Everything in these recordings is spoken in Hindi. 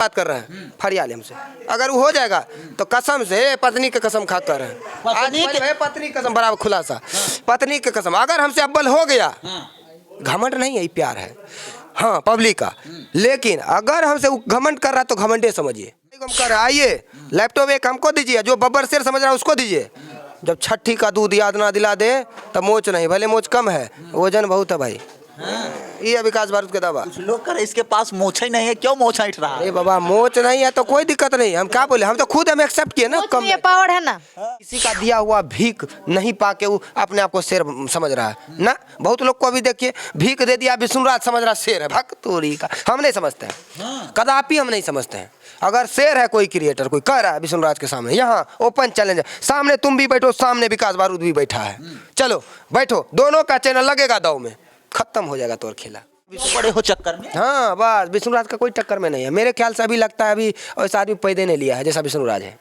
बात कर रहे हैं फरियाल हमसे, अगर वो हो जाएगा तो कसम से पत्नी की कसम खा कर पत्नी की कसम बराबर खुलासा, पत्नी की कसम अगर हमसे अव्वल हो गया, घमंड नहीं है, प्यार है हाँ पब्लिक का, लेकिन अगर हमसे घमंड कर रहा है तो घमंडे समझिए। हम कर आइए लैपटॉप एक हमको दीजिए, जो बब्बर शेर समझ रहा है उसको दीजिए। जब छठी का दूध याद ना दिला दे तब मोच नहीं, भले मोच कम है वजन बहुत है भाई। ये विकास बारूद का दावा। कुछ लोग कर इसके पास मोछा ही नहीं है, क्यों मोछा इठ रहा है? अरे बाबा मोच नहीं है तो कोई दिक्कत नहीं, हम क्या बोले, हम तो खुद हम एक्सेप्ट किए ना, कम ये पावर है ना। किसी का दिया हुआ भीख नहीं पाके वो अपने आप को शेर समझ रहा है ना। बहुत लोग को अभी देखिए भीख दे दिया विष्णुराज समझ रहा शेर है, भक्तोरी का हम नहीं समझते हैं, कदापि हम नहीं समझते हैं। अगर शेर है कोई क्रिएटर कोई कह रहा है विष्णुराज के सामने, यहाँ ओपन चैलेंज है, सामने तुम भी बैठो, सामने विकास बारूद भी बैठा है, चलो बैठो, दोनों का चैनल लगेगा दाव में, खत्म हो जाएगा तोर खेला। बड़े हो चक्कर में। हाँ बस विष्णुराज का कोई टक्कर में नहीं है मेरे ख्याल से। अभी लगता है अभी ऐसा आदमी पैदे नहीं लिया है जैसा विष्णुराज है।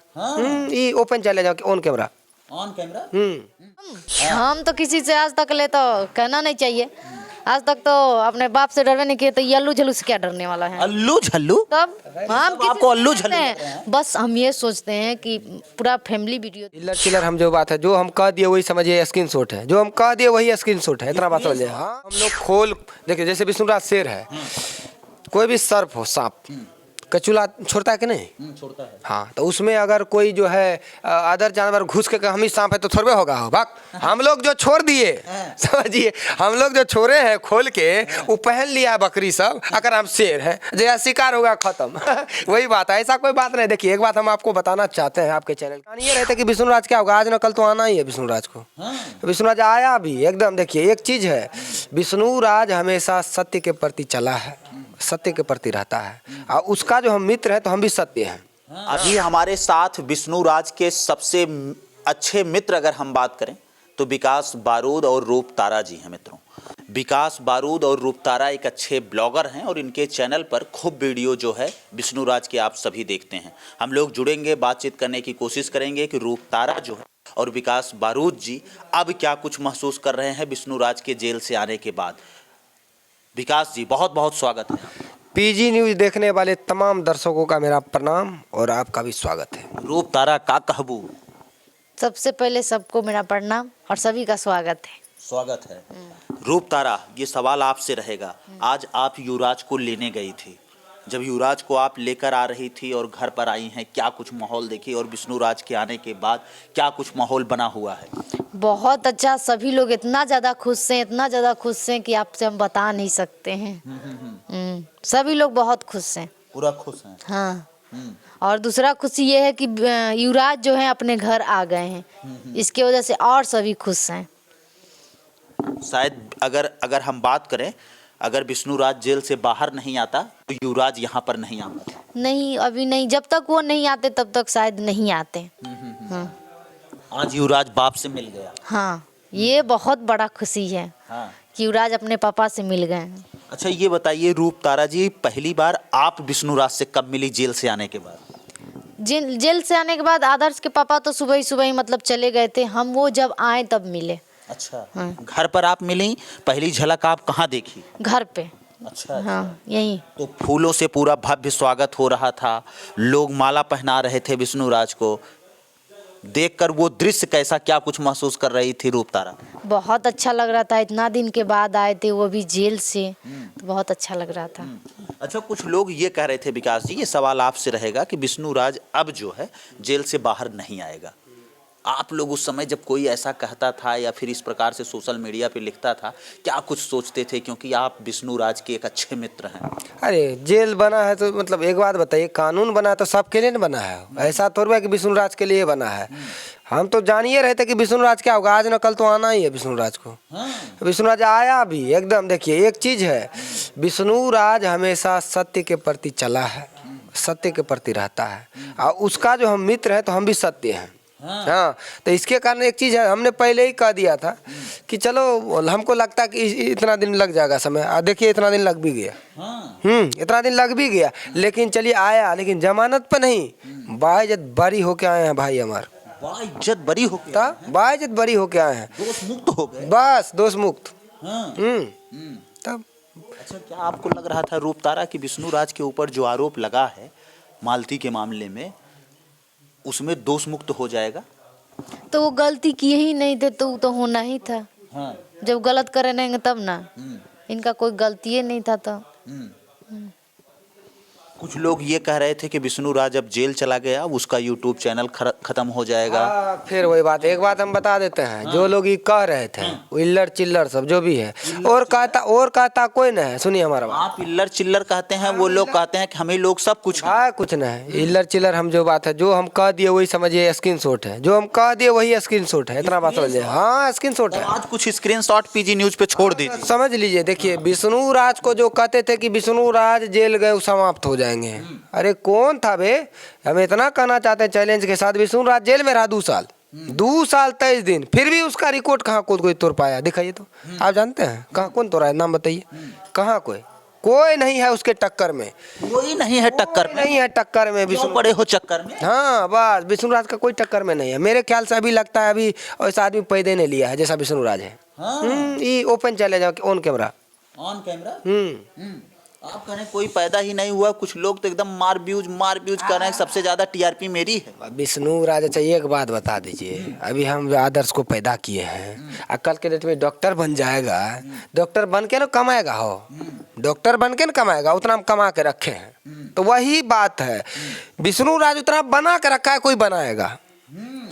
ये open challenge on camera. On camera. हम तो किसी से आज तक ले तो कहना नहीं चाहिए, आज तक तो अपने बाप से डरवे नहीं किए, तो ये अल्लू झल्लू से क्या डरने वाला है? अल्लू झल्लू? तब हम किसी आपको अल्लू से झल्लू डरते हैं? बस हम ये सोचते हैं कि पूरा फैमिली वीडियो चिल्लर चिल्लर हम जो बात है जो हम कह दिए वही समझिए स्क्रीनशॉट है, जो हम कह दिए वही स्क्रीनशॉट है, इतना बात समझिए। हाँ हम लोग खोल देखिए, जैसे विष्णुराज शेर है, कोई भी सर्प हो सांप कचूला छोड़ता है कि नहीं? छोड़ता है। हाँ तो उसमें अगर कोई जो है अदर जानवर घुस के हम ही सांप है तो थोड़े होगा हो भाग। हम लोग जो छोड़ दिए समझिए, हम लोग जो छोड़े हैं खोल के वो पहन लिया बकरी सब, अगर हम शेर हैं जैसा शिकार होगा खत्म वही बात है, ऐसा कोई बात नहीं। देखिए एक बात हम आपको बताना चाहते हैं, आपके चैनल ये रहता है कि विष्णुराज क्या होगा, आज न कल तो आना ही है विष्णुराज को। विष्णुराज आया भी एकदम, देखिए एक चीज है, विष्णुराज हमेशा सत्य के प्रति चला है, सत्य के प्रति रहता है, और उसका जो हम मित्र है तो हम भी सत्य हैं। अभी हमारे साथ विष्णुराज के सबसे अच्छे मित्र अगर हम बात करें तो विकास बारूद और रूप तारा जी हैं। मित्रों, विकास बारूद और रूप तारा एक अच्छे ब्लॉगर हैं और इनके चैनल पर खूब वीडियो जो है विष्णुराज के आप सभी देखते हैं। हम लोग जुड़ेंगे, बातचीत करने की कोशिश करेंगे कि रूप तारा जो है और विकास बारूद जी अब क्या कुछ महसूस कर रहे हैं विष्णुराज के जेल से आने के बाद। विकास जी बहुत बहुत स्वागत है। पीजी न्यूज देखने वाले तमाम दर्शकों का मेरा प्रणाम और आपका भी स्वागत है। रूप तारा का कहबू। सबसे पहले सबको मेरा प्रणाम और सभी का स्वागत है। स्वागत है। रूप तारा, ये सवाल आपसे रहेगा, आज आप युवराज को लेने गई थी, जब युवराज को आप लेकर आ रही थी और घर पर आई हैं, क्या कुछ माहौल देखी, और विष्णुराज के आने के बाद क्या कुछ माहौल बना हुआ है? बहुत अच्छा, सभी लोग इतना ज़्यादा खुश हैं, इतना ज़्यादा खुश हैं कि आपसे हम बता नहीं सकते हैं। सभी लोग बहुत खुश हैं, पूरा खुश हैं। हाँ। और दूसरा खुशी ये है कि युवराज जो है अपने घर आ गए हैं, इसके वजह से और सभी खुश हैं। शायद अगर हम बात करें, अगर विष्णुराज जेल से बाहर नहीं आता तो युवराज यहाँ पर नहीं आता। नहीं, अभी नहीं, जब तक वो नहीं आते तब तक शायद नहीं आते। हाँ। आज युवराज बाप से मिल गया। हाँ, ये बहुत बड़ा खुशी है। हाँ। कि युवराज अपने पापा से मिल गए। अच्छा ये बताइए रूप तारा जी, पहली बार आप विष्णुराज से कब मिली जेल से आने के बाद? जेल से आने के बाद आदर्श के पापा तो सुबह ही मतलब चले गए थे, हम वो जब आए तब मिले। अच्छा। हाँ। घर पर आप मिली, पहली झलक आप कहाँ देखी? घर पे। अच्छा। हाँ यही। तो फूलों से पूरा भव्य स्वागत हो रहा था, लोग माला पहना रहे थे विष्णुराज को, देखकर वो दृश्य कैसा, क्या कुछ महसूस कर रही थी रूप तारा? बहुत अच्छा लग रहा था, इतना दिन के बाद आए थे वो भी जेल से, तो बहुत अच्छा लग रहा था। अच्छा, कुछ लोग ये कह रहे थे विकास जी, ये सवाल आपसे रहेगा कि विष्णुराज अब जो है जेल से बाहर नहीं आएगा। आप लोग उस समय जब कोई ऐसा कहता था या फिर इस प्रकार से सोशल मीडिया पे लिखता था, क्या कुछ सोचते थे, क्योंकि आप विष्णुराज के एक अच्छे मित्र हैं? अरे जेल बना है तो मतलब एक बात बताइए, कानून बना तो सबके लिए बना है, ऐसा थोड़ा है कि विष्णुराज के लिए बना है। हम तो जानिए रहे थे कि विष्णुराज क्या होगा, आज न कल तो आना ही है विष्णुराज को। विष्णुराज आया भी एकदम। देखिए एक चीज है, विष्णुराज हमेशा सत्य के प्रति चला है, सत्य के प्रति रहता है, और उसका जो हम मित्र हैं तो हम भी सत्य हैं। हाँ तो इसके कारण एक चीज़ है, हमने पहले ही कह दिया था कि चलो, हमको लगता कि इतना दिन लग जाएगा समय, देखिए इतना दिन लग भी गया। इतना दिन लग भी गया, लेकिन चलिए आया, लेकिन जमानत पर नहीं, बाइज्जत बरी होके आए हैं भाई हमारे। बाइज्जत बरी होके? बाइज्जत बरी होके आए हैं, दोष मुक्त हो गए। बस दोष मुक्त। तब अच्छा, क्या आपको लग रहा था रूप तारा कि विष्णुराज के ऊपर जो आरोप लगा है मालती के मामले में, उसमें दोष मुक्त हो जाएगा। तो वो गलती किए ही नहीं थे तो वो तो होना ही था। हाँ। जब गलत करे नहीं तब ना, इनका कोई गलती ही नहीं था तो। कुछ लोग ये कह रहे थे कि विष्णु राज अब जेल चला गया, उसका यूट्यूब चैनल खत्म हो जाएगा। फिर वही बात, एक बात हम बता देते हैं, जो लोग ये कह रहे थे इल्लर चिल्लर सब जो भी है, और कहता कोई नहीं है। सुनिए हमारा बात, आप इल्लर चिल्लर कहते हैं, वो लोग कहते हैं कि हमें लोग सब कुछ हैं। हाँ कुछ नहीं इल्लर चिल्लर, हम जो बात है जो हम कह दिए वही समझिए स्क्रीनशॉट है, जो हम कह दिए वही स्क्रीनशॉट है, इतना बात समझिए। हाँ स्क्रीनशॉट है। आज कुछ स्क्रीनशॉट पीजी न्यूज पे छोड़ दीजिए, समझ लीजिए। देखिए विष्णु राज को जो कहते थे कि विष्णु राज जेल गए वो समाप्त हो जाएंगे, अरे कौन था बे। हम इतना कहना चाहते हैं चैलेंज के साथ, विष्णु राज जेल में रहा 2 साल, 2 साल 23 दिन, फिर भी उसका रिकॉर्ड कहाँ कोई तोड़ पाया, दिखाइए तो। आप जानते हैं कहाँ कौन तोड़ा है, नाम बताइए। कहाँ कोई नहीं है उसके टक्कर में, कोई नहीं है टक्कर में, नहीं है टक्कर में क्यों पड़े हो चक्कर में। हाँ बस विष्णु राज का कोई टक्कर में नहीं है। मेरे ख्याल से अभी लगता है अभी ऐसा आदमी पैदा नहीं लिया है जैसा विष्णु राज है। ये ओपन चले जाओ ऑन कैमरा, ऑन कैमरा। आप कह रहे हैं कोई पैदा ही नहीं हुआ, कुछ लोग तो एकदम मार व्यूज कर रहे हैं, सबसे ज्यादा टीआरपी मेरी है। विष्णु राज अच्छा एक बात बता दीजिए, अभी हम आदर्श को पैदा किए हैं, कल के डेट में डॉक्टर बन जाएगा, डॉक्टर बन के ना कमाएगा, हो डॉक्टर बन के ना कमाएगा, उतना हम कमा के रखे हैं। तो वही बात है, विष्णु राज उतना बना के रखा है, कोई बनाएगा,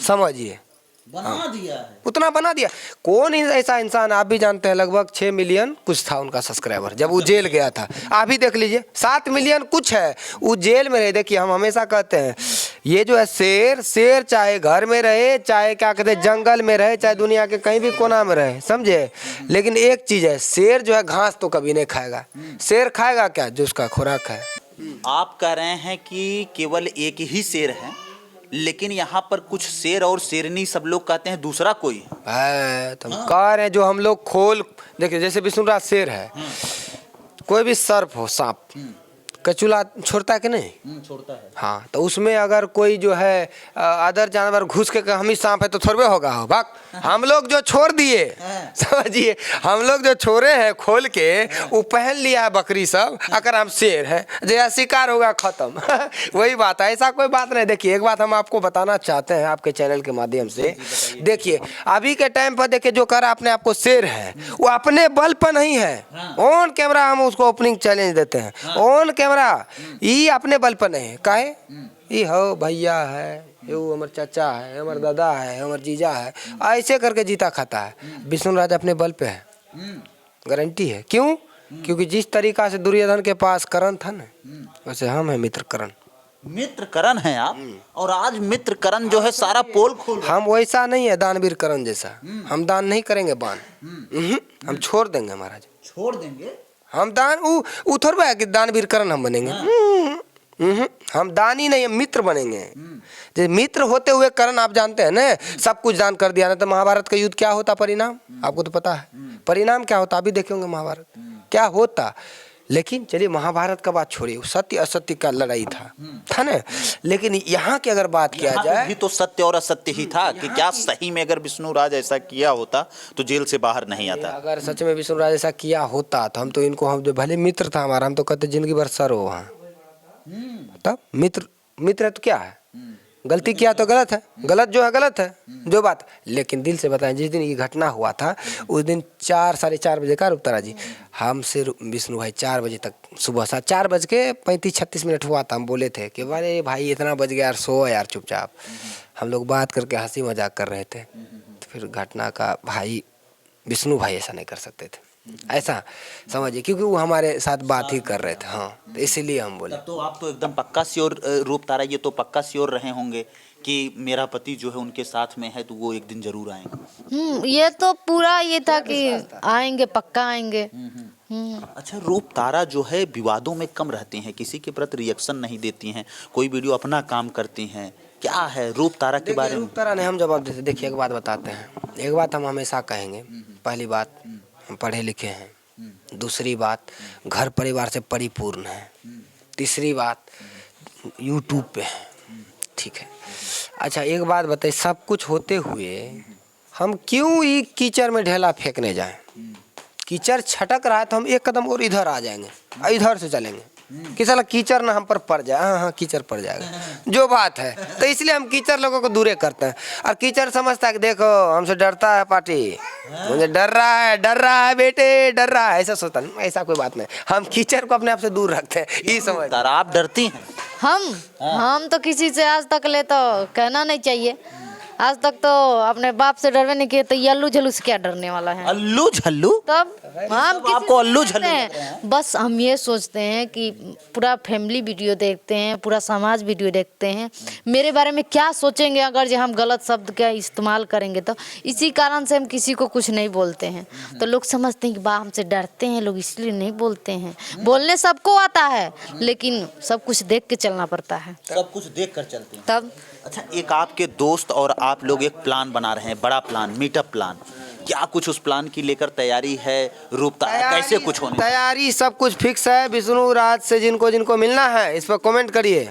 समझिए बना दिया है, उतना बना दिया। कौन ऐसा इंसान, आप भी जानते हैं लगभग 6 मिलियन कुछ था उनका सब्सक्राइबर जब वो जेल गया था। आप ही देख लीजिए 7 मिलियन कुछ है, वो जेल में रहे। देखिए हम हमेशा कहते हैं ये जो है शेर चाहे घर में रहे, चाहे क्या कहते हैं जंगल में रहे, चाहे दुनिया के कहीं भी कोना में रहे, समझे। लेकिन एक चीज है, शेर जो है घास तो कभी नहीं खाएगा। शेर खाएगा क्या, जो उसका खुराक है। आप कह रहे हैं कि केवल एक ही शेर है, लेकिन यहाँ पर कुछ शेर और शेरनी सब लोग कहते हैं दूसरा कोई है। तो हम कह रहे हैं जो हम लोग खोल, देखिए जैसे विष्णुराज शेर है, कोई भी सर्प हो, सांप कचूला छोड़ता है कि नहीं, छोड़ता है। हाँ, तो उसमें अगर कोई जो है अदर जानवर घुस के हम ही सांप है तो थोड़े होगा, हो भाग। हम लोग जो छोड़ दिए, समझिए, हम लोग जो छोड़े हैं खोल के, वो पहन लिया है बकरी सब, अगर हम शेर हैं, जैसा शिकार होगा खत्म। वही बात है, ऐसा कोई बात नहीं। देखिए एक बात हम आपको बताना चाहते हैं आपके चैनल के माध्यम से, देखिए अभी के टाइम पर देखिए जो कर अपने आपको शेर है, वो अपने बल पर नहीं है। ऑन कैमरा हम उसको ओपनिंग चैलेंज देते हैं, ऑन कैमरा ये अपने बल पर नहीं है। काहे ये हो भैया है, ये हमारे चाचा है, हमारे दादा है, हमारे जीजा है, ऐसे करके जीता खाता है। विष्णु राज अपने बल पे है, गारंटी है। क्यों? क्योंकि जिस तरीका से दुर्योधन के पास करण था ना, वैसे हम है मित्र करण। मित्र करण है आप, और आज मित्र करण जो है सारा पोल खोल। हम वैसा नहीं है दानवीर करण जैसा, हम दान नहीं करेंगे बान, हम छोड़ देंगे महाराज, छोड़ देंगे हम दान। वो थोड़ा है कि दानवीर करण हम बनेंगे, हम दानी नहीं, मित्र बनेंगे। जैसे मित्र होते हुए करण, आप जानते हैं ना, सब कुछ दान कर दिया ना, तो महाभारत का युद्ध क्या होता, परिणाम आपको तो पता है, परिणाम क्या होता, अभी देखेंगे महाभारत क्या होता। लेकिन चलिए महाभारत का बात छोड़िए, सत्य असत्य का लड़ाई था ना। लेकिन यहाँ की अगर बात किया जाए भी तो सत्य और असत्य ही था कि क्या सही में अगर विष्णु राज ऐसा किया होता तो जेल से बाहर नहीं आता। अगर सच में विष्णु राज ऐसा किया होता तो हम तो इनको, हम जो भले मित्र था हमारा, हम तो कहते जिंदगी भर सर हो वहाँ। तब मित्र है तो क्या है, गलती किया तो गलत है, गलत जो है गलत है जो बात। लेकिन दिल से बताएं, जिस दिन ये घटना हुआ था उस दिन 4-4:30 बजे का रूपतारा जी हमसे विष्णु भाई 4 बजे तक, सुबह 4:35-36 हुआ था। हम बोले थे कि अरे भाई इतना बज गया यार, सो यार चुपचाप। हम लोग बात करके हंसी मजाक कर रहे थे, तो फिर घटना का भाई विष्णु भाई ऐसा नहीं कर सकते थे, ऐसा समझिए, क्योंकि वो हमारे साथ बात ही कर रहे थे। हाँ, तो इसीलिए हम बोले। तो आप तो एकदम पक्का श्योर, रूप तारा ये तो पक्का श्योर रहे होंगे कि मेरा पति जो है उनके साथ में है, तो वो एक दिन जरूर आएंगे। ये तो पूरा ये था कि आएंगे, पक्का आएंगे। अच्छा, रूप तारा जो है विवादों में कम रहती हैं, किसी के प्रति रिएक्शन नहीं देती हैं, कोई वीडियो अपना काम करती हैं, क्या है रूप तारा के बारे में? रूप तारा ने हम जवाब देते। देखिए एक बात बताते हैं, एक बात हम हमेशा कहेंगे, पहली बात हम पढ़े लिखे हैं, दूसरी बात घर परिवार से परिपूर्ण है, तीसरी बात यूट्यूब पे है, ठीक है। अच्छा एक बात बताइए, सब कुछ होते हुए हम क्यों ये कीचड़ में ढेला फेंकने जाएं? कीचड़ छटक रहा है तो हम एक कदम और इधर आ जाएंगे, इधर से चलेंगे, कि साला कीचड़ ना हम पर पड़ जाए। हाँ हाँ कीचड़ पड़ जाएगा जो बात है, तो इसलिए हम कीचड़ लोगों को दूरे करते हैं। और कीचड़ समझता है कि देखो हमसे डरता है पार्टी, मुझे डर रहा है बेटे, डर रहा है, ऐसा सोचता नहीं। ऐसा कोई बात नहीं, हम कीचड़ को अपने आप से दूर रखते हैं, ये समझ। आप डरती हैं? हम तो किसी से आज तक ले तो कहना नहीं चाहिए, आज तक तो अपने बाप से डरवे नहीं किए, तो ये अल्लू झल्लू से क्या डरने वाला है? अल्लू झल्लू? तब हम किसी आपको अल्लू से झल्लू डरते हैं? बस हम ये सोचते हैं कि पूरा फैमिली वीडियो देखते हैं, पूरा समाज वीडियो देखते हैं, मेरे बारे में क्या सोचेंगे अगर जो हम गलत शब्द का इस्तेमाल करेंगे, तो इसी कारण से हम किसी को कुछ नहीं बोलते हैं। तो लोग समझते हैं कि बा हमसे डरते हैं लोग, इसलिए नहीं बोलते हैं। बोलने सबको आता है, लेकिन सब कुछ देख के चलना पड़ता है। सब कुछ देख कर चलते हैं तब अच्छा, एक आपके दोस्त और आप लोग एक प्लान बना रहे हैं, बड़ा प्लान, मीटअप प्लान, क्या कुछ उस प्लान की लेकर तैयारी है? रूपतारा कैसे कुछ होने? तैयारी सब कुछ फिक्स है। विष्णु राज से जिनको मिलना है इस पर कमेंट करिए,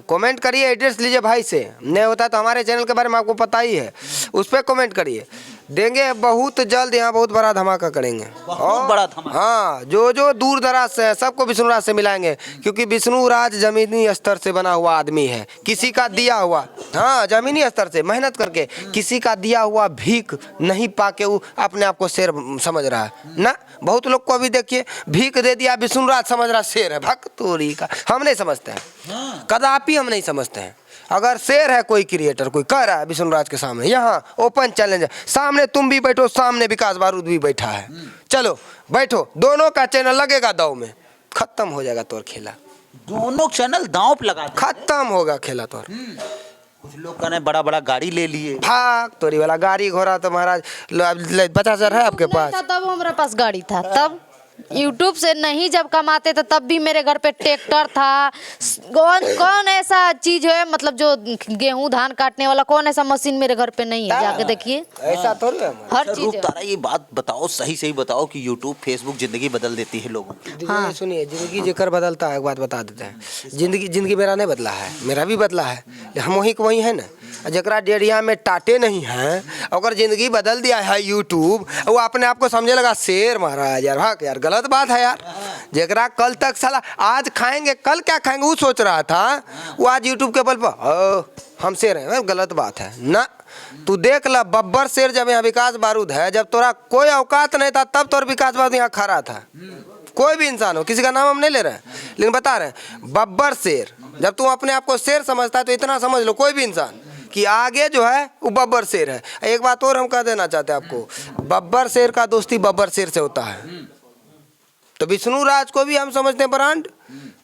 कमेंट करिए, एड्रेस लीजिए भाई से। नहीं होता तो हमारे चैनल के बारे में आपको पता ही है, उस पर कमेंट करिए। देंगे बहुत जल्द, यहाँ बहुत बड़ा धमाका करेंगे। बहुत बड़ा धमाका। हाँ, जो दूर दराज से है सबको विष्णु राज से मिलाएंगे, क्योंकि विष्णु राज जमीनी स्तर से बना हुआ आदमी है, किसी का दिया हुआ, हाँ जमीनी स्तर से मेहनत करके किसी का दिया हुआ भीख नहीं पाके वो अपने आप को शेर समझ रहा है ना। बहुत लोग को अभी देखिए भीख दे दिया, विष्णु राज समझ रहा शेर है। भक्तोरी का हम नहीं समझते हैं, कदापि हम नहीं समझते हैं। अगर शेर है कोई क्रिएटर, कोई कह रहा है विष्णु राज के सामने, यहाँ ओपन चैलेंज है, सामने तुम भी बैठो, सामने विकास बारूद भी बैठा है, चलो बैठो, दोनों का चैनल लगेगा दाव में, खत्म हो जाएगा तोर खेला। दोनों चैनल दांव पे लगा खत्म होगा खेला तोर। कुछ लोग कहने बड़ा बड़ा गाड़ी ले लिए, भाग तोरी वाला गाड़ी घोड़ा तो महाराज 50,000 है आपके पास? तब हमारे पास गाड़ी था, तब यूट्यूब से नहीं जब कमाते थे तब भी मेरे घर पे ट्रैक्टर था। कौन ऐसा चीज है, मतलब जो गेहूं धान काटने वाला कौन ऐसा मशीन मेरे घर पे नहीं है? जाके देखिए, ऐसा थोड़ी है। हर चीज है। तारा ये बात बताओ, सही सही बताओ कि यूट्यूब फेसबुक जिंदगी बदल देती है लोगों की। हाँ सुनिए, जिंदगी जेकर बदलता है, एक बात बता देते हैं, जिंदगी मेरा नहीं बदला है, मेरा भी बदला है, हम वही को वही है ना। जरा डेढ़िया में टाटे नहीं है, अगर जिंदगी बदल दिया है यूट्यूब, वो अपने आप को समझे लगा शेर महाराज। यार हाँ यार गलत बात है यार। जरा कल तक साला आज खाएंगे कल क्या खाएंगे वो सोच रहा था, वो आज यूट्यूब के बल पर हम शेर हैं, गलत बात है ना। तू देख ला बब्बर शेर जब यहाँ विकास बारूद है, जब तोरा कोई औकात नहीं था तब तोर विकास बारूद यहाँ खड़ा था। कोई भी इंसान हो, किसी का नाम हम नहीं ले रहे हैं, लेकिन बता रहे हैं बब्बर शेर। जब तू अपने आप को शेर समझता है तो इतना समझ लो कोई भी इंसान कि आगे जो है वो बब्बर शेर है। एक बात और हम कह देना चाहते हैं आपको, बब्बर शेर का दोस्ती बब्बर शेर से होता है। तो विष्णु राज को भी हम समझते हैं ब्रांड,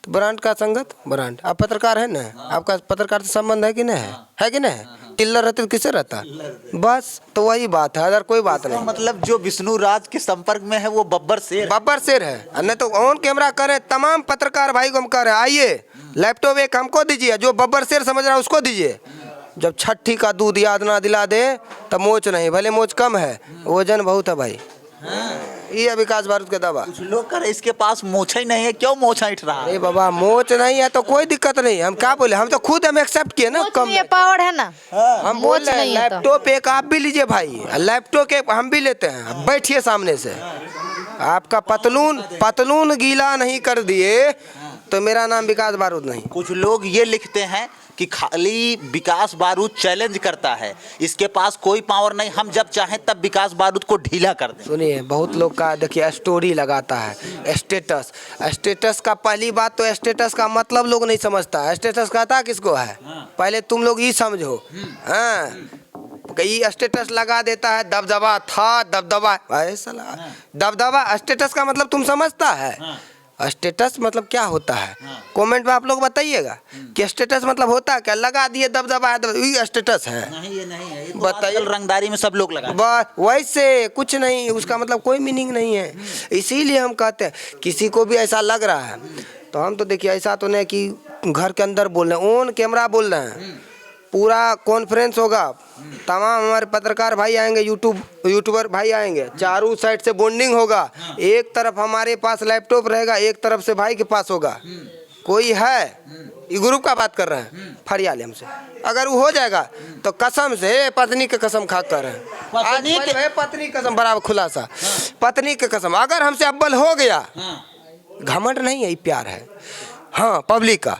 तो ब्रांड का संगत ब्रांड। आप पत्रकार है ना, आपका पत्रकार से संबंध है कि नहीं है कि नहीं? टिल्लर रहते तो किससे रहता? बस तो वही बात है, अगर कोई बात नहीं। मतलब जो विष्णु राज के संपर्क में है वो बब्बर शेर है। नहीं तो ऑन कैमरा करें, तमाम पत्रकार भाई को हम कह रहे हैं आइए लैपटॉप एक हमको दीजिए, जो बब्बर शेर समझ रहा है उसको दीजिए। जब छठी का दूध याद ना दिला दे तब मोच नहीं, भले मोच कम है वजन बहुत है भाई। ये विकास बारूद का दावा। कुछ लोग कर इसके पास मोछा ही नहीं है, क्यों मोछा इठ रहा है? अरे बाबा मोच नहीं है तो कोई दिक्कत नहीं, हम क्या बोले, हम तो खुद हम एक्सेप्ट किए ना। कम ये पावर है ना, हम बोल रहे हैं लैपटॉप एक आप भी लीजिए भाई, लैपटॉप एक हम भी लेते हैं, बैठिए सामने से। आपका पतलून गीला नहीं कर दिए तो मेरा नाम विकास बारूद नहीं। कुछ लोग ये लिखते हैं कि खाली विकास बारूद चैलेंज करता है, इसके पास कोई पावर नहीं, हम जब चाहें तब विकास बारूद को ढीला कर दें। सुनिए बहुत लोग का देखिए स्टोरी लगाता है, स्टेटस का पहली बात तो स्टेटस का मतलब लोग नहीं समझता। स्टेटस कहता किसको है, पहले तुम लोग ये समझो। हाँ कई स्टेटस लगा देता है, दबदबा था दबदबा, दबदबा स्टेटस का मतलब तुम समझता है? स्टेटस मतलब क्या होता है? कमेंट में आप लोग बताइएगा कि स्टेटस मतलब होता है क्या? लगा दिए दबदबा है, स्टेटस है? नहीं ये नहीं है, तो बताइए। रंगदारी में सब लोग लगा बस वैसे कुछ नहीं, उसका मतलब कोई मीनिंग नहीं है। इसीलिए हम कहते हैं किसी को भी ऐसा लग रहा है तो हम तो देखिए ऐसा तो नहीं कि घर के अंदर बोल रहे हैं, ऑन कैमरा बोल रहे हैं, पूरा कॉन्फ्रेंस होगा, तमाम हमारे पत्रकार भाई आएंगे, यूट्यूबर भाई आएंगे, चारों साइड से बॉन्डिंग होगा। एक तरफ हमारे पास लैपटॉप रहेगा, एक तरफ से भाई के पास होगा। कोई है ये ग्रुप का बात कर रहे हैं फरियाल हमसे, अगर वो हो जाएगा तो कसम से पत्नी के कसम खा कर रहे हैं, पत्नी कसम बराबर खुलासा, पत्नी के कसम, अगर हमसे अव्वल हो गया, घमंड नहीं है, प्यार है। हाँ पब्लिक का।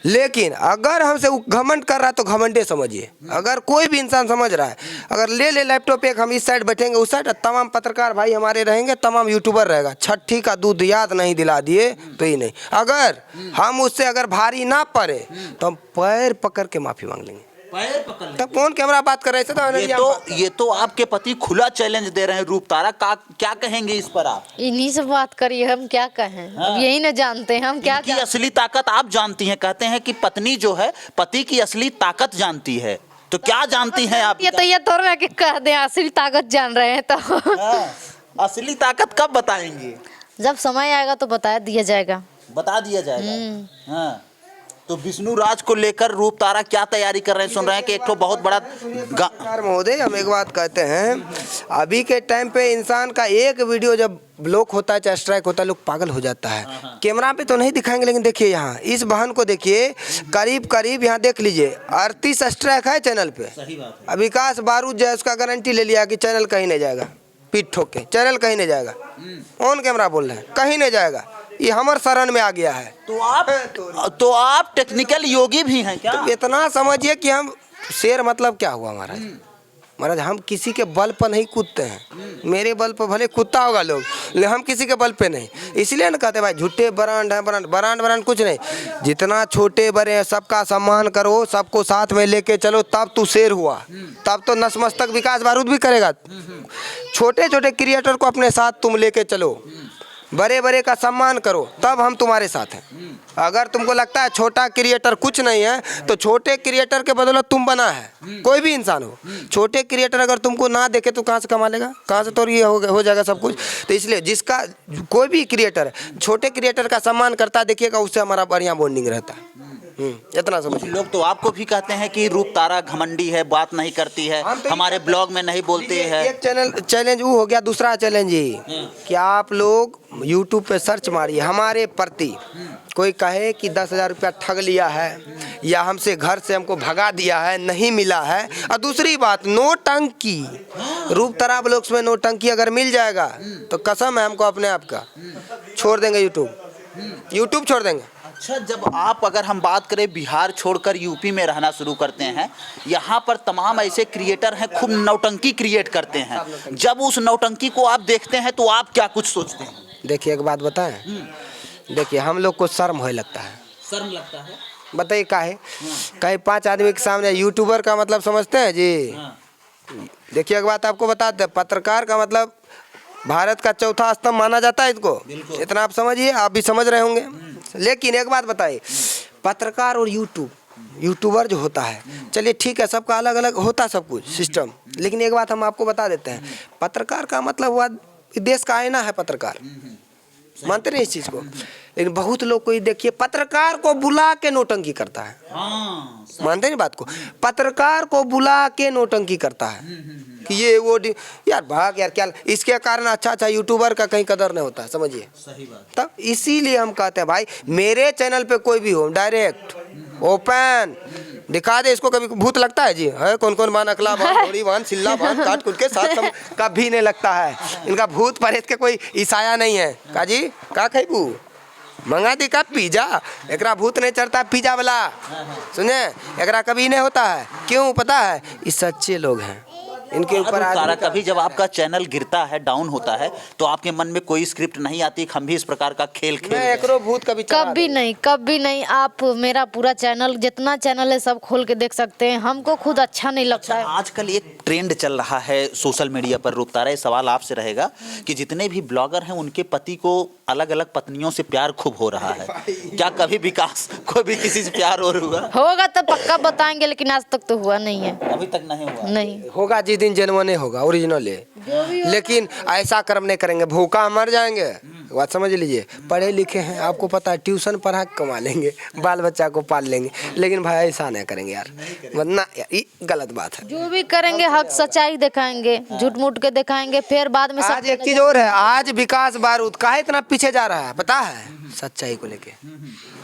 लेकिन अगर हमसे वो घमंड कर रहा है तो घमंडे समझिए। अगर कोई भी इंसान समझ रहा है, अगर ले लैपटॉप एक, हम इस साइड बैठेंगे उस साइड, तमाम पत्रकार भाई हमारे रहेंगे, तमाम यूट्यूबर रहेगा, छठी का दूध याद नहीं दिला दिए तो ही नहीं। अगर हम उससे अगर भारी ना पड़े तो हम पैर पकड़ के माफी मांग लेंगे। पैर पकड़ तब कौन कैमरा बात कर रहे थे? ये तो आपके पति खुला चैलेंज दे रहे हैं रूप तारा का, क्या कहेंगे इस पर आप? इन्हीं से बात करिए, हम क्या कहें? अब यही ना जानते हैं हम क्या की असली ताकत आप जानती हैं। कहते हैं कि पत्नी जो है पति की असली ताकत जानती है, तो क्या जानती हैं आप? ये तो ये थोड़ा कि कह दें असली ताकत जान रहे हैं तो असली ताकत कब बताएंगे? जब समय आएगा तो बता दिया जाएगा। बता दिया जाएगा। हाँ, तो विष्णु राज को लेकर रूप तारा क्या तैयारी कर रहे हैं? सुन रहे हैं कि एक तो बहुत बड़ा महोदय, हम एक बात कहते हैं, अभी के टाइम पे इंसान का एक वीडियो जब ब्लॉक होता है चाहे स्ट्राइक होता है, लोग पागल हो जाता है। कैमरा पे तो नहीं दिखाएंगे, लेकिन देखिए यहाँ इस बहन को देखिए, करीब करीब यहाँ देख लीजिए 38 स्ट्राइक है चैनल पे। सही बात है। अब विकास बारूद जो है उसका गारंटी ले लिया कि चैनल कहीं नहीं जाएगा, पीठ ठोक के चैनल कहीं नहीं जाएगा। ऑन कैमरा बोल रहे हैं कहीं नहीं जाएगा, ये हमारे शरण में आ गया है। तो आप टेक्निकल योगी भी हैं क्या? तो इतना समझिए कि हम शेर मतलब क्या हुआ महाराज? महाराज हम किसी के बल पर नहीं कूदते हैं। मेरे बल पर भले कूदता होगा लोग, लेकिन हम किसी के बल पे नहीं। इसलिए ना कहते भाई झूठे ब्रांड है, ब्रांड कुछ नहीं। जितना छोटे बड़े हैं सबका सम्मान करो, सबको साथ में लेके चलो, तब तू शेर हुआ। तब तो नतमस्तक विकास बारूद भी करेगा। छोटे छोटे क्रिएटर को अपने साथ तुम लेके चलो, बड़े बड़े का सम्मान करो, तब हम तुम्हारे साथ हैं। अगर तुमको लगता है छोटा क्रिएटर कुछ नहीं है, तो छोटे क्रिएटर के बदौलत तुम बना है। कोई भी इंसान हो, छोटे क्रिएटर अगर तुमको ना देखे तो कहाँ से कमा लेगा? कहाँ से तो ये हो जाएगा सब कुछ। तो इसलिए जिसका कोई भी क्रिएटर छोटे क्रिएटर का सम्मान करता है, देखिएगा उससे हमारा बढ़िया बॉन्डिंग रहता है। इतना समझ। लोग तो आपको भी कहते हैं कि रूप तारा घमंडी है, बात नहीं करती है, हमारे ब्लॉग में नहीं बोलते हैं। एक चैलेंज वो हो गया। दूसरा चैलेंज ये कि आप लोग YouTube पे सर्च मारिए हमारे प्रति, कोई कहे कि 10,000 रुपया ठग लिया है या हमसे घर से हमको भगा दिया है, नहीं मिला है। और दूसरी बात नोटंकी, रूप तारा ब्लॉग्स में नोटंकी अगर मिल जाएगा तो कसम है हमको अपने आप का, छोड़ देंगे यूट्यूब छोड़ देंगे। अच्छा, जब आप अगर हम बात करें बिहार छोड़कर यूपी में रहना शुरू करते हैं, यहाँ पर तमाम ऐसे क्रिएटर हैं खूब नौटंकी क्रिएट करते हैं। जब उस नौटंकी को आप देखते हैं तो आप क्या कुछ सोचते हैं? देखिए एक बात बताएं, देखिए हम लोग को शर्म होने लगता है। शर्म लगता है? बताइए काहे? कहीं 5 आदमी के सामने यूट्यूबर का मतलब समझते हैं जी? देखिए एक बात आपको बताते हैं, पत्रकार का मतलब भारत का चौथा स्तंभ माना जाता है इसको। इतना आप समझिए, आप भी समझ रहे होंगे। लेकिन एक बात बताइए, पत्रकार और यूट्यूबर जो होता है, चलिए ठीक है, सबका अलग अलग होता सब कुछ सिस्टम, लेकिन एक बात हम आपको बता देते हैं, पत्रकार का मतलब हुआ देश का आईना है पत्रकार। मानते नहीं इस चीज को? लेकिन बहुत लोग को देखिए पत्रकार को बुला के नोटंकी करता है। मानते नहीं बात को? पत्रकार को बुला के नोटंकी करता है कि ये वो यार भाग यार, क्या इसके कारण अच्छा यूट्यूबर का कहीं कदर नहीं होता है, समझिए। सही बात। तब इसीलिए हम कहते हैं भाई मेरे चैनल पे कोई भी हो, डायरेक्ट ओपन दिखा दे। इसको कभी भूत लगता है जी? है कौन बान, अकला बान, घोड़ी बान, सिल्ला बान, काट कुट के साथ कभी नहीं लगता है। इनका भूत प्रेत के कोई ईसाया नहीं है। का जी का खैबू मंगा दी का पिज्जा, एकरा भूत नहीं चढ़ता पिज्जा वाला, सुने? एकरा कभी नहीं होता है। क्यों पता है? ये सच्चे लोग हैं, इनके ऊपर तारा कभी जब आपका चैनल गिरता है, डाउन होता है, तो आपके मन में कोई स्क्रिप्ट नहीं आती, हम भी इस प्रकार का खेल एकरो भूत कभी नहीं। आप मेरा पूरा चैनल, जितना चैनल है सब खोल के देख सकते हैं। हमको खुद अच्छा नहीं लगता है। आजकल एक ट्रेंड चल रहा है सोशल मीडिया पर रूप तारा, ये सवाल आपसे रहेगा कि जितने भी ब्लॉगर हैं उनके पति को अलग अलग पत्नियों से प्यार खूब हो रहा है। क्या कभी विकास को भी किसी से प्यार और होगा तो पक्का बताएंगे, लेकिन आज तक तो हुआ नहीं है। अभी तक नहीं हुआ? नहीं होगा, जिस दिन जन्मने होगा ओरिजिनल है। लेकिन ऐसा कर्म नहीं करेंगे, भूखा मर जाएंगे। बात समझ लीजिए, पढ़े लिखे हैं, आपको पता है, ट्यूशन पढ़ा कमा लेंगे, बाल बच्चा को पाल लेंगे, लेकिन भाई ऐसा नहीं करेंगे यार, वरना ये गलत बात है। जो भी करेंगे हक सच्चाई दिखाएंगे, झूठ मूठ के दिखाएंगे, फिर बाद में आज एक चीज और है, आज विकास बारूद काहे इतना पीछे जा रहा है पता है? सच्चाई को लेके।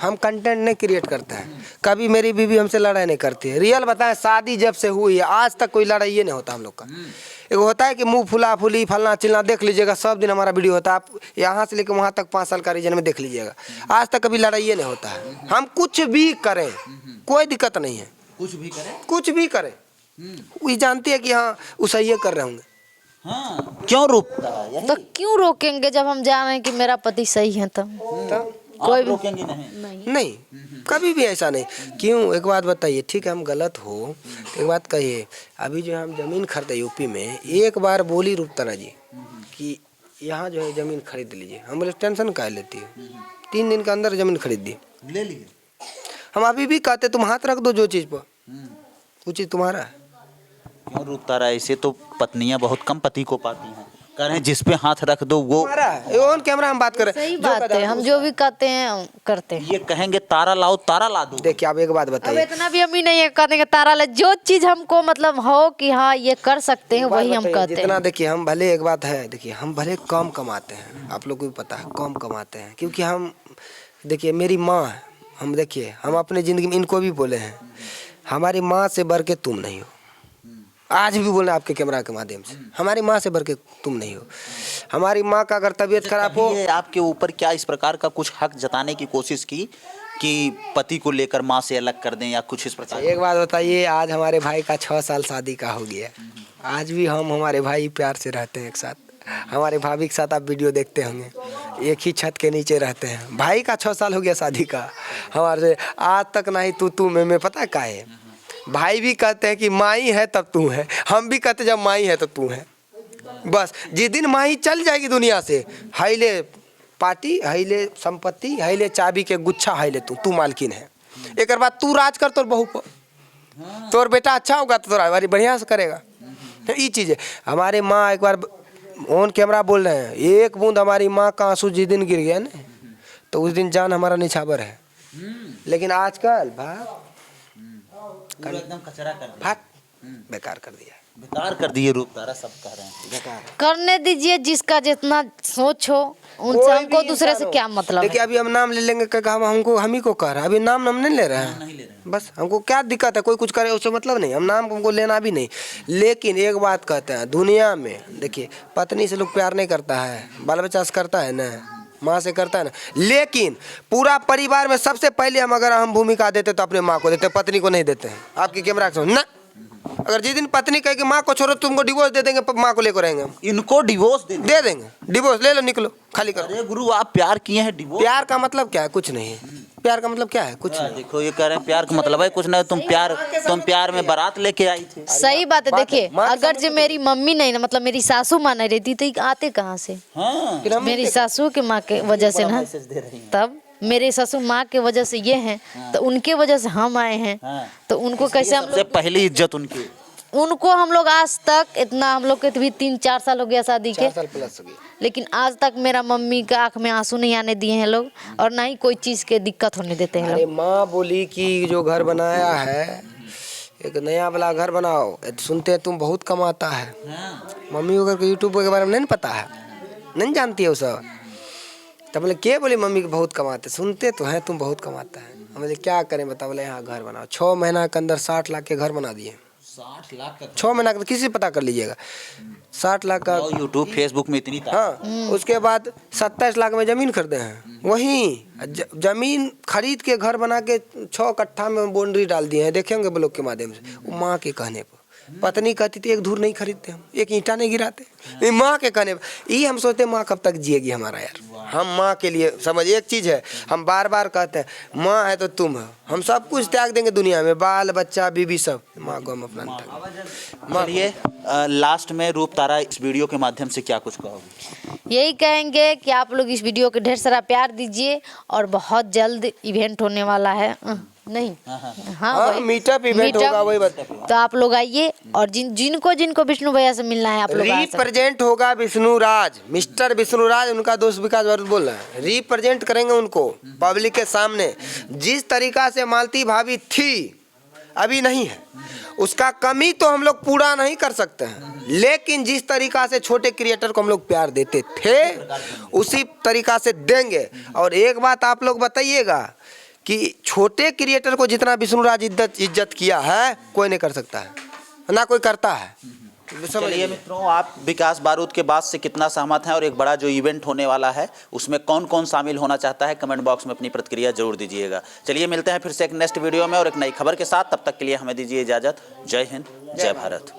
हम कंटेंट नहीं क्रिएट करते हैं। कभी मेरी बीवी हमसे लड़ाई नहीं करती है। रियल बताएं, शादी जब से हुई है आज तक कोई लड़ाई ये नहीं होता हम लोग का। एक होता है कि मुंह फुला फुली फलना चिलना, देख लीजिएगा सब दिन हमारा वीडियो होता है, आप यहाँ से लेकर वहाँ तक 5 साल का रीजन में देख लीजिएगा, आज तक कभी लड़ाई ये नहीं होता है। हम कुछ भी करें कोई दिक्कत नहीं है, कुछ भी करें वो जानती है कि हाँ वो सही है कर रहे होंगे। हाँ, क्यों रोकता है? तो क्यों रोकेंगे जब हम जान रहे हैं कि मेरा पति सही है तब कोई भी रोकेंगे नहीं? नहीं, कभी भी ऐसा नहीं। क्यों, एक बात बताइए, ठीक है हम गलत हो तो एक बात कहिए, अभी जो हम ज़मीन खरीदे यूपी में, एक बार बोली रूपतारा जी कि यहाँ जो है ज़मीन खरीद लीजिए, हम बोले टेंशन काहे लेती है, 3 दिन के अंदर ज़मीन खरीद दी, ले लिए। हम अभी भी कहते तुम हाथ रख दो जो चीज़ पर, वो चीज़ तुम्हारा है। क्यों रोकता रहा? ऐसे तो पत्नियां बहुत कम पति को पाती हैं, कह रहे हैं जिस पे हाथ रख दो वो तुम्हारा है। ऑन कैमरा हम बात करें, सही बात है, हम जो भी कहते हैं करते हैं। ये कहेंगे तारा लाओ, तारा ला दो। देखिए आप एक बात अब बताइए, इतना भी हम ही नहीं है कहते हैं तारा ले, जो चीज हमको मतलब हो कि हाँ ये कर सकते हैं वही हम कहते जितना हैं। देखिए हम भले, एक बात है देखिए, हम भले कम कमाते हैं, आप लोग को भी पता है कम कमाते हैं, क्योंकि हम देखिए मेरी माँ है, हम देखिए हम अपने ज़िंदगी में इनको भी बोले हैं, हमारी माँ से बढ़ के तुम नहीं हो, आज भी बोले आपके कैमरा के माध्यम से, हमारी माँ से बढ़ के तुम नहीं हो। हमारी माँ का अगर तबीयत खराब हो, ये आपके ऊपर क्या इस प्रकार का कुछ हक जताने की कोशिश की कि पति को लेकर माँ से अलग कर दें या कुछ इस प्रकार? एक बात बताइए, आज हमारे भाई का 6 साल शादी का हो गया, आज भी हम हमारे भाई प्यार से रहते हैं एक साथ। हमारे भाभी के साथ आप वीडियो देखते होंगे, एक ही छत के नीचे रहते हैं। भाई का 6 साल हो गया शादी का, हमारे आज तक नहीं तू मैं पता का है। भाई भी कहते हैं कि माई है तब तू है, हम भी कहते जब माई है तो तू है। बस जिस दिन माई चल जाएगी दुनिया से, हाईले पार्टी, हाईले संपत्ति, हाईले चाबी के गुच्छा, हाईले तू मालकिन है। एक बात तू राज कर तोर बहू पर, तोर बेटा अच्छा होगा तो तोरा बढ़िया से करेगा। ये चीज़ है। हमारे माँ एक बार ऑन कैमरा बोल रहे हैं, एक बूंद हमारी माँ का आंसू जिस दिन गिर गया ना तो उस दिन जान हमारा निछावर है। लेकिन आजकल एकदम कचरा कर दिया, भाग बेकार कर दिया, बेकार कर दिए रूपतारा, सब कह रहे हैं बेकार। करने दीजिए, जिसका जितना सोच हो उनसे, हमको दूसरे से क्या मतलब देखिए है। अभी हम नाम ले लेंगे क्या, हम ही को कह रहा है, अभी नाम नहीं ले रहे हैं, बस हमको क्या दिक्कत है, कोई कुछ करे उससे मतलब नहीं, हम नाम हमको लेना भी नहीं। लेकिन एक बात कहते हैं, दुनिया में देखिए पत्नी से लोग प्यार नहीं करता है, बाल बच्चा से करता है ना, माँ से करता है ना, लेकिन पूरा परिवार में सबसे पहले हम अगर हम भूमिका देते तो अपने माँ को देते, पत्नी को नहीं देते हैं। आपकी कैमरा ना, अगर जिस दिन पत्नी कहे कि माँ को छोड़ो तुमको डिवोर्स दे देंगे, माँ को लेकर रहेंगे हम, इनको डिवोर्स दे देंगे, डिवोर्स ले लो, निकलो, खाली करो। अरे गुरु आप प्यार किए हैं, डिवोर्स? प्यार का मतलब क्या है? कुछ नहीं है। प्यार का मतलब क्या है? कुछ नहीं। देखो ये कह रहे हैं प्यार का मतलब है कुछ नहीं, तुम प्यार में बारात लेके आई थी। सही बात है। देखिए माँ के अगर जो मेरी मम्मी नहीं ना, मतलब मेरी सासू माँ नहीं रहती तो ये आते कहाँ से? हाँ, फिर हम मेरी सासू के माँ के वजह से ना, मैसेज दे रही हैं। तब मेरे सासू माँ के वजह से ये हैं, तो उनके वजह से हम आए हैं, हाँ। तो उनको कैसे हम सबसे पहली इज्जत उनकी। उनको हम लोग आज तक इतना, हम लोग के भी 3-4 साल हो गया शादी के, 4 साल प्लस हो गया, लेकिन आज तक मेरा मम्मी का आँख में आंसू नहीं आने दिए हैं लोग, और ना ही कोई चीज़ के दिक्कत होने देते हैं अरे लोग। माँ बोली कि जो घर बनाया है एक नया वाला घर बनाओ, सुनते हैं तुम बहुत कमाता है। मम्मी को यूट्यूब के बारे में नहीं पता है, नहीं जानती है वो सब। तब बोले क्या, बोले मम्मी को बहुत कमाते, सुनते तो हैं तुम बहुत कमाता है। हम बोले क्या करें बता, बोले यहाँ घर बनाओ। 6 महीना के अंदर 60 लाख के घर बना दिए। 60 लाख का? 6 महीना का, किसी से पता कर लीजिएगा, 60 लाख का। यूट्यूब फेसबुक में इतनी हाँ, उसके बाद 27 लाख में ज़मीन खरीदे हैं। वहीं ज़मीन खरीद के घर बना के 6 कट्ठा में बाउंड्री डाल दिए हैं, देखेंगे ब्लॉग के माध्यम से। वो माँ के कहने पर, पत्नी कहती थी एक धूर नहीं खरीदते हम, एक ईंटा नहीं गिराते, ये माँ के कहने पर। ये हम सोचते माँ कब तक जिएगी हमारा यार। हम माँ के लिए समझ, एक चीज़ है, हम बार बार कहते हैं माँ है तो तुम हो, हम सब कुछ त्याग देंगे दुनिया में, बाल बच्चा बीबी सब, माँ को हम अपना त्याग। चलिए लास्ट में रूपतारा इस वीडियो के माध्यम से क्या कुछ कहोगे? यही कहेंगे कि आप लोग इस वीडियो को ढेर सारा प्यार दीजिए, और बहुत जल्द इवेंट होने वाला है। नहीं, हाँ मीटअप इवेंट होगा, वही बता। तो आप लोग आइए, और जिनको विष्णु भैया से मिलना है आप लोग आ सकते हैं। रिप्रेजेंट होगा विष्णु राज, मिस्टर विष्णु राज, उनका दोस्त विकास बारूद बोल रहे हैं, रिप्रेजेंट करेंगे उनको पब्लिक के सामने। जिस तरीका से मालती भाभी थी, अभी नहीं है, उसका कमी तो हम लोग पूरा नहीं कर सकते हैं, लेकिन जिस तरीका से छोटे क्रिएटर को हम लोग प्यार देते थे उसी तरीका से देंगे। और एक बात आप लोग बताइएगा कि छोटे क्रिएटर को जितना विष्णुराज इज्जत किया है कोई नहीं कर सकता है, ना कोई करता है। चलिए मित्रों, आप विकास बारूद के बात से कितना सहमत हैं और एक बड़ा जो इवेंट होने वाला है उसमें कौन कौन शामिल होना चाहता है, कमेंट बॉक्स में अपनी प्रतिक्रिया जरूर दीजिएगा। चलिए मिलते हैं फिर से एक नेक्स्ट वीडियो में और एक नई खबर के साथ, तब तक के लिए हमें दीजिए इजाजत। जय हिंद, जय भारत।